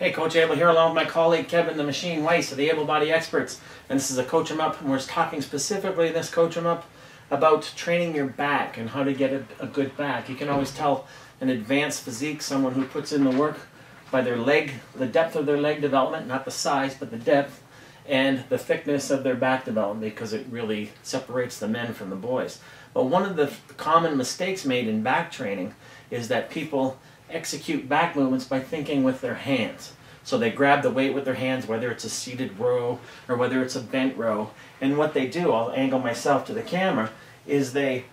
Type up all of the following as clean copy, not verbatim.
Hey, Coach Abel here along with my colleague Kevin the Machine Weiss of the Abel Body Experts. And this is a Coach 'em Up, and we're talking specifically in this Coach 'em Up about training your back and how to get a good back. You can always tell an advanced physique, someone who puts in the work, by their leg, the depth of their leg development, not the size, but the depth, and the thickness of their back development, because it really separates the men from the boys. But one of the common mistakes made in back training is that people execute back movements by thinking with their hands. So they grab the weight with their hands, whether it's a seated row or whether it's a bent row. And what they do, I'll angle myself to the camera, is they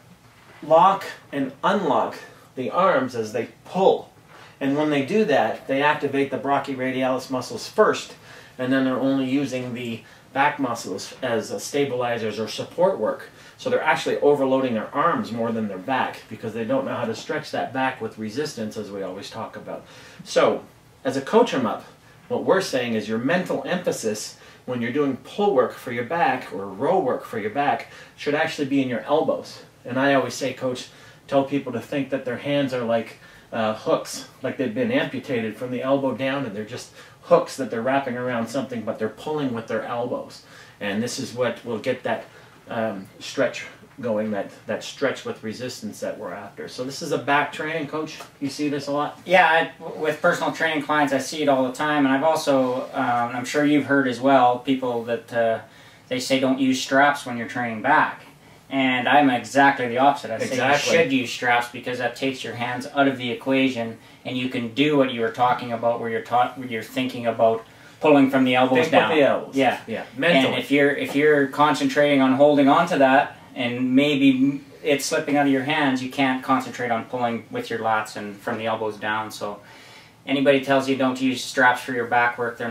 lock and unlock the arms as they pull. And when they do that, they activate the brachioradialis muscles first, and then they're only using the back muscles as stabilizers or support work. So they're actually overloading their arms more than their back because they don't know how to stretch that back with resistance, as we always talk about. So as a Coach 'em Up, what we're saying is your mental emphasis when you're doing pull work for your back or row work for your back should actually be in your elbows. And I always say, Coach, tell people to think that their hands are like hooks, like they've been amputated from the elbow down, and they're just hooks that they're wrapping around something, but they're pulling with their elbows. And this is what will get that stretch going, that stretch with resistance that we're after. So this is a back training, Coach. You see this a lot? Yeah, with personal training clients, I see it all the time. And I've also, I'm sure you've heard as well, people that they say don't use straps when you're training back. And I'm exactly the opposite. I say you should use straps because that takes your hands out of the equation, and you can do what you were talking about, where you're thinking about pulling from the elbows down. With the elbows. Yeah, yeah. Mentally. And if you're concentrating on holding on to that, and maybe it's slipping out of your hands, you can't concentrate on pulling with your lats and from the elbows down. So anybody tells you don't use straps for your back work, they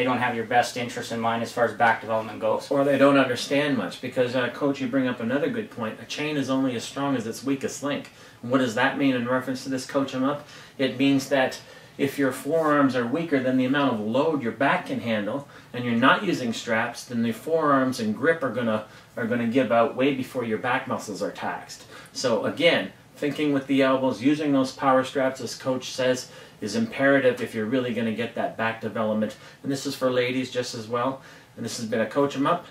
don't have your best interest in mind as far as back development goes. Or they don't understand much, because Coach, you bring up another good point. A chain is only as strong as its weakest link. And what does that mean in reference to this Coach 'em Up? It means that if your forearms are weaker than the amount of load your back can handle, and you're not using straps, then the forearms and grip are gonna give out way before your back muscles are taxed. So again, thinking with the elbows, using those power straps, as Coach says, is imperative if you're really going to get that back development. And this is for ladies just as well. And this has been a Coach 'em Up.